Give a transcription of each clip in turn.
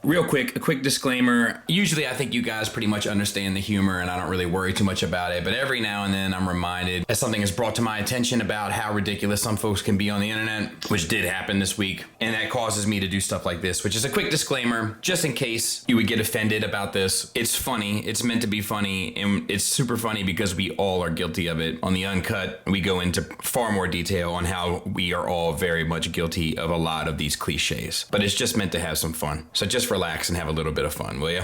Real quick, a quick disclaimer. Usually I think you guys pretty much understand the humor and I don't really worry too much about it, but every now and then I'm reminded as something is brought to my attention about how ridiculous some folks can be on the internet, which did happen this week, and that causes me to do stuff like this, which is a quick disclaimer, just in case you would get offended about this. It's funny, it's meant to be funny, and it's super funny because we all are guilty of it. On the Uncut, we go into far more detail on how we are all very much guilty of a lot of these cliches, but it's just meant to have some fun. So just relax and have a little bit of fun, will you?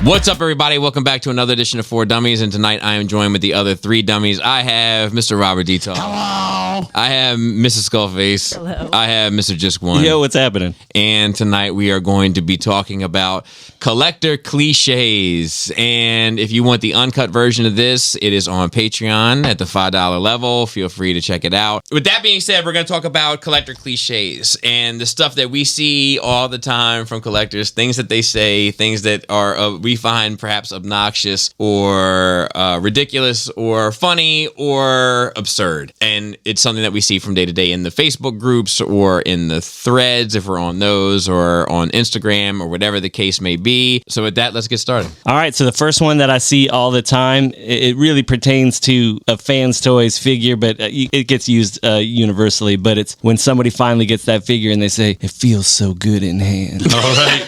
What's up, everybody? Welcome back to another edition of 4 Dummies, and tonight I am joined with the other 3 dummies. I have Mr. Robert Detail. Hello. I have Mrs. Skullface. Hello. I have Mr. Just One. Yo, what's happening? And tonight we are going to be talking about collector cliches. And if you want the uncut version of this, it is on Patreon at the $5 level. Feel free to check it out. With that being said, we're going to talk about collector cliches and the stuff that we see all the time from collectors, things that they say, things that are we find perhaps obnoxious or ridiculous or funny or absurd. And it's something that we see from day to day in the Facebook groups or in the threads if we're on those, or on Instagram, or whatever the case may be. So with that, let's get started. All right, so the first one that I see all the time, it really pertains to a Fans Toys figure, but it gets used universally. But it's when somebody finally gets that figure and they say, "It feels so good in hand." All right.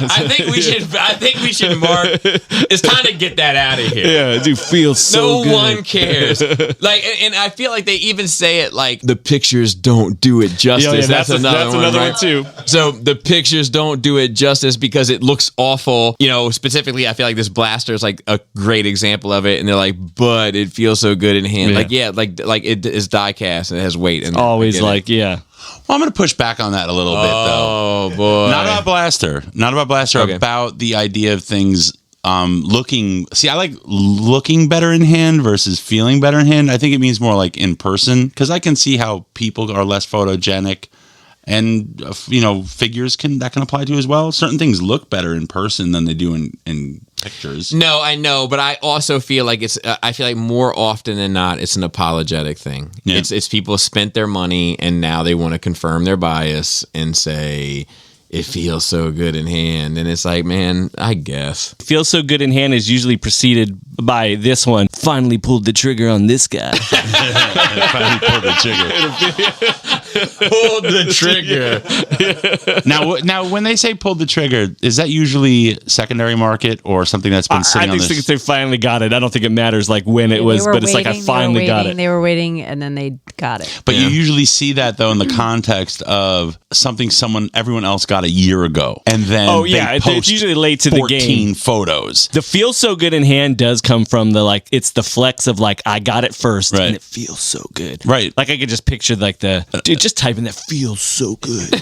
I think we should mark. It's time to get that out of here. Yeah, it do feel so good. No one cares. Like, and I feel like they even say it like the pictures don't do it justice. Yeah, that's another one, right? too. So the pictures don't do it justice because it looks awful. You know, specifically, I feel like this blaster is like a great example of it. And they're like, but it feels so good in hand. Yeah. Like it is die cast and it has weight. And Always like, yeah. Well, I'm going to push back on that a little bit, though. Oh, boy. Not about Blaster. Okay. About the idea of things looking... See, I like looking better in hand versus feeling better in hand. I think it means more like in person, because I can see how people are less photogenic. And, figures can apply to as well. Certain things look better in person than they do in pictures. No, I know, but I also feel like I feel like more often than not, it's an apologetic thing. Yeah. It's people spent their money and now they want to confirm their bias and say it feels so good in hand. And it's like, man, I guess. Feels so good in hand is usually preceded by this one. Finally pulled the trigger on this guy. Finally pulled the trigger. Pull the trigger. Now, when they say pulled the trigger, is that usually secondary market or something that's been sitting on this? I think they finally got it. I don't think it matters like when it was, but it's like I finally got it. They were waiting, and then they got it. But you usually see that, though, in the context of something everyone else got a year ago. And then it's usually late to the game. 14 photos. The feel so good in hand does come from it's the flex of like, I got it first, right, and it feels so good. Right. Like I could just picture like dude, just type in that feels so good.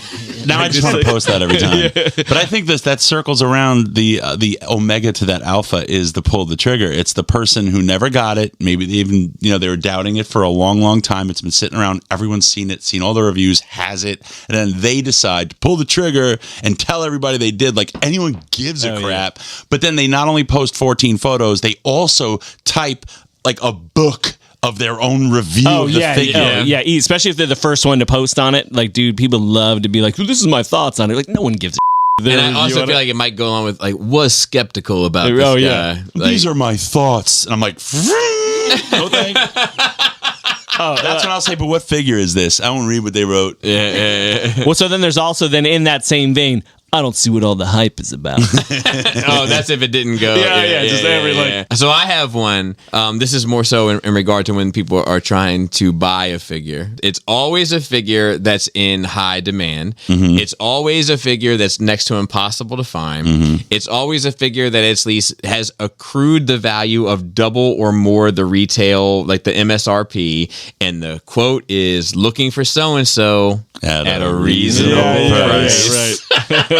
Now I just want to post that every time. But I think that circles around the omega to that alpha is the pull the trigger. It's the person who never got it. Maybe they even, they were doubting it for a long, long time. It's been sitting around. Everyone's seen it, seen all the reviews, has it. And then they decide to pull the trigger and tell everybody they did, like anyone gives a crap. Yeah. But then they not only post 14 photos, they also type like a book of their own review of the figure. Yeah, especially if they're the first one to post on it. Like, dude, people love to be like, this is my thoughts on it. Like, no one gives a And I also feel like it might go along with like, was skeptical about this guy. Like, these are my thoughts. And I'm like, no thanks. That's when I'll say, but what figure is this? I won't read what they wrote. Yeah. Well, so then there's also in that same vein, I don't see what all the hype is about. Oh, that's if it didn't go. Yeah. So I have one. This is more so in regard to when people are trying to buy a figure. It's always a figure that's in high demand. Mm-hmm. It's always a figure that's next to impossible to find. Mm-hmm. It's always a figure that at least has accrued the value of double or more the retail, like the MSRP. And the quote is, looking for so-and-so at a reasonable price. Right.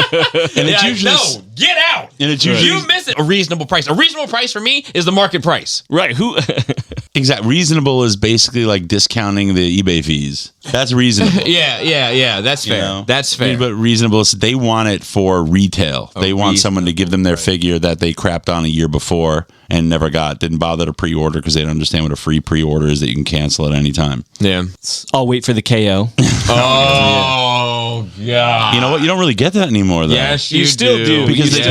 And it's usually get out. And it's usually you miss it. A reasonable price. A reasonable price for me is the market price. Right. Who? Exactly. Reasonable is basically like discounting the eBay fees. That's reasonable. Yeah. That's fair. You know? That's fair. But reasonable is they want it for retail. They want someone to give them their figure that they crapped on a year before and never got. Didn't bother to pre-order because they don't understand what a free pre-order is that you can cancel at any time. Yeah. I'll wait for the KO. Oh, God. You know what? You don't really get that anymore, though. Yes, You still do. Because Yes,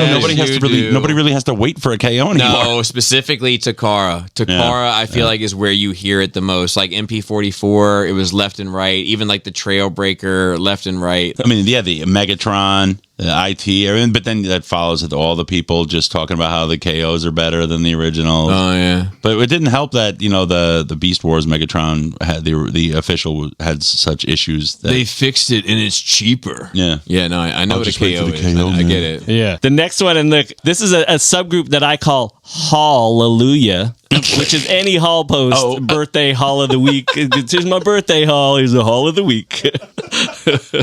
nobody really has to wait for a KO anymore. No, specifically Takara. Takara, I feel like, is where you hear it the most. Like MP44, it was left and right. Even like the Trailbreaker, left and right. I mean, yeah, the Megatron, the IT, everything, but then that follows with all the people just talking about how the KOs are better than the originals. Oh, yeah. But it didn't help that, the Beast Wars Megatron had the official had such issues that They fixed it and it's cheaper. Yeah. Yeah, no, I know I'll what a just wait KO for the is. KO, I man. get it. Yeah. The next one, and this is a subgroup that I call Hallelujah, which is any haul post, birthday haul of the week. Here's my birthday haul. Here's a haul of the week.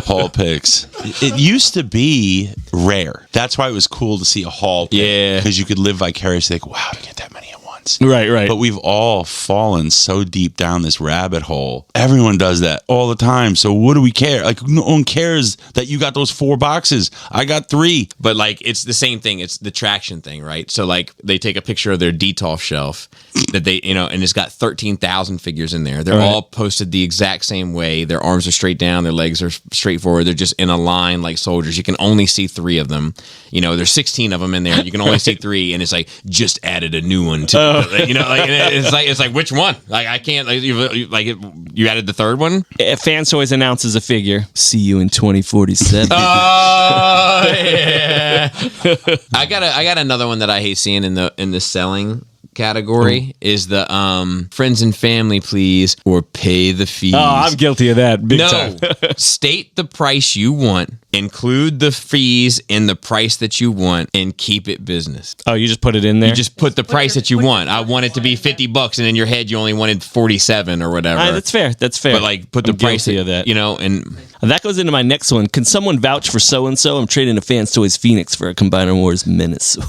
haul picks. It used to be rare. That's why it was cool to see a haul pick. Yeah. Because you could live vicariously like, wow, to get that many at once. Right. But we've all fallen so deep down this rabbit hole. Everyone does that all the time. So what do we care? Like, no one cares that you got those 4 boxes. I got 3. But like it's the same thing. It's the traction thing, right? So like they take a picture of their Detolf shelf that they, and it's got 13,000 figures in there. They're all posted the exact same way. Their arms are straight down, their legs are straight forward. They're just in a line like soldiers. You can only see 3 of them. There's 16 of them in there. You can only see 3, and it's like just added a new one to it's like which one? Like I can't you added the 3rd one? Fans Toys announces a figure. See you in 2047. Oh yeah. I got another one that I hate seeing in the selling category is the friends and family, please, or pay the fees. Oh, I'm guilty of that big time. State the price you want, include the fees in the price that you want, and keep it business. Oh, you just put it in there? You just put the price that you want. I want it to be $50, and in your head you only wanted 47 or whatever. That's fair. But like, put the I'm price guilty of that. and That goes into my next one. Can someone vouch for so and so? I'm trading a Fans Toys Phoenix for a Combiner Wars Menace sword.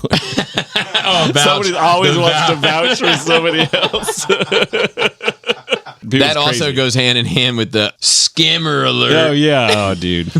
Somebody always wants to vouch for somebody else. that also goes hand in hand with the scammer alert. Oh yeah, oh dude.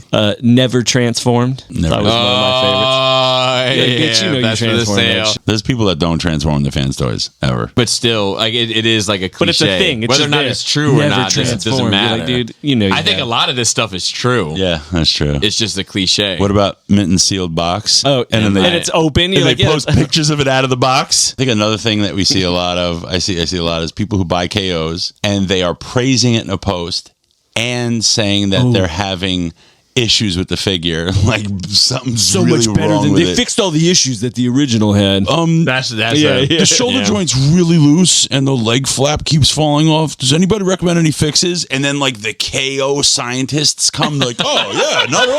Never transformed. Never. That was one of my favorites. Yeah, that's for the transform that sale. shit. There's people that don't transform the Fans Toys ever. But still, like it is like a cliche. But it's a thing. It's Whether or just not there. it's true or Never not, it doesn't transform. You're matter. like, dude, you I think a lot of this stuff is true. Yeah, that's true. It's just a cliche. What about mint and sealed box? Oh, and it's open. You're And like, they yeah. post pictures of it out of the box. I think another thing that we see a lot of, I see a lot is people who buy KOs and they are praising it in a post and saying that they're having issues with the figure, like something's so really much better wrong than with they it. fixed all the issues that the original had. That's The shoulder joint's really loose and the leg flap keeps falling off. Does anybody recommend any fixes? And then like the KO scientists come like, oh yeah, not all.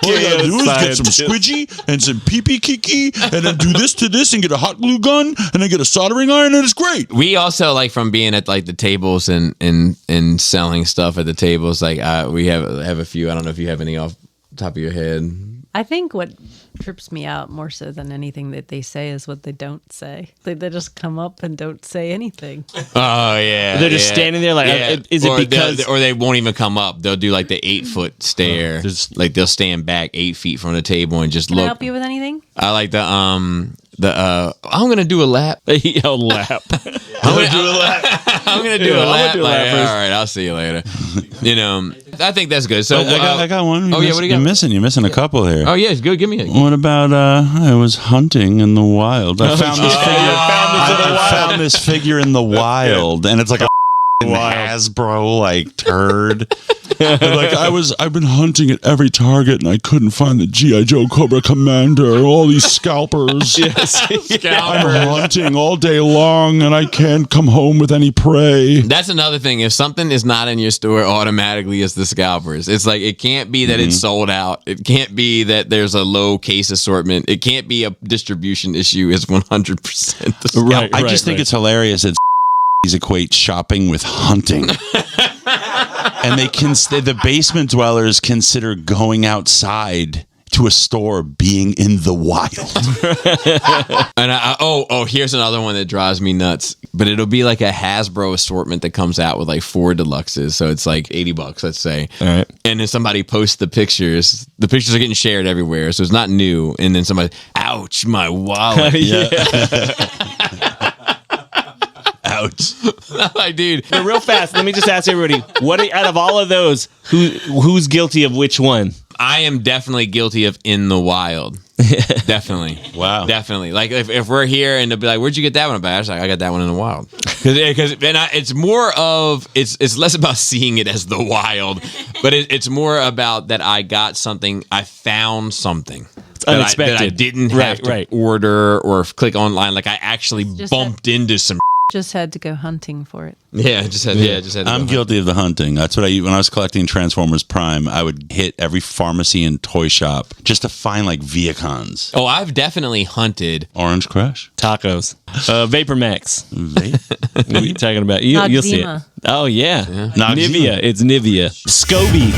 All you gotta do is get some squidgy and some pee-pee kiki and then do this to this and get a hot glue gun and then get a soldering iron and it's great. We also like from being at like the tables and selling stuff at the tables. Like we have a few. I don't know if you have any off the top of your head. I think what trips me out more so than anything that they say is what they don't say. They just come up and don't say anything. Oh yeah, They're just standing there like, is it because... or they won't even come up? They'll do like the 8-foot stare. Like they'll stand back 8 feet from the table and just Can I look. help you with anything? I like the I'm gonna do a lap. Yo, lap. I'm gonna do a lap. I'm gonna do a lap. do a lap first. All right, I'll see you later. I think that's good. So I got one. Oh yeah, what do you got? You're missing a couple here. Oh yeah, it's good. Give me a. What about I was hunting in the wild. I found this figure. I found this figure in the wild, and it's like a Hasbro like turd. Like I've been hunting at every Target, and I couldn't find the G.I. Joe Cobra Commander. All these scalpers. I'm hunting all day long, and I can't come home with any prey. That's another thing. If something is not in your store, automatically it's the scalpers. It's like it can't be that it's sold out. It can't be that there's a low case assortment. It can't be a distribution issue. It's 100% the scalper. Right. I just think it's hilarious that these equate shopping with hunting. And the basement dwellers consider going outside to a store being in the wild. And here's another one that drives me nuts. But it'll be like a Hasbro assortment that comes out with like 4 deluxes. So it's like $80, let's say. All right. And then somebody posts the pictures. The pictures are getting shared everywhere, so it's not new. And then somebody, ouch, my wallet. Ouch. Like, dude. But real fast, let me just ask everybody, out of all of those, who's guilty of which one? I am definitely guilty of in the wild. Definitely. Wow. Definitely. Like if we're here and they'll be like, "Where'd you get that one?" I was like, "I got that one in the wild." Because it's more of it's less about seeing it as the wild, but it's more about that I got something. I found something. Unexpected. That I didn't have to order or click online. Like I actually bumped into some. Just had to go hunting for it. Yeah, just had to I'm guilty of the hunting. That's what when I was collecting Transformers Prime, I would hit every pharmacy and toy shop just to find like Viacons. Oh, I've definitely hunted. Orange Crush? Tacos. Vapor Max. Vape? What are you talking about? You'll see it. Noxzema. Oh, yeah. Noxzema. Nivea. It's Nivea. Scoby.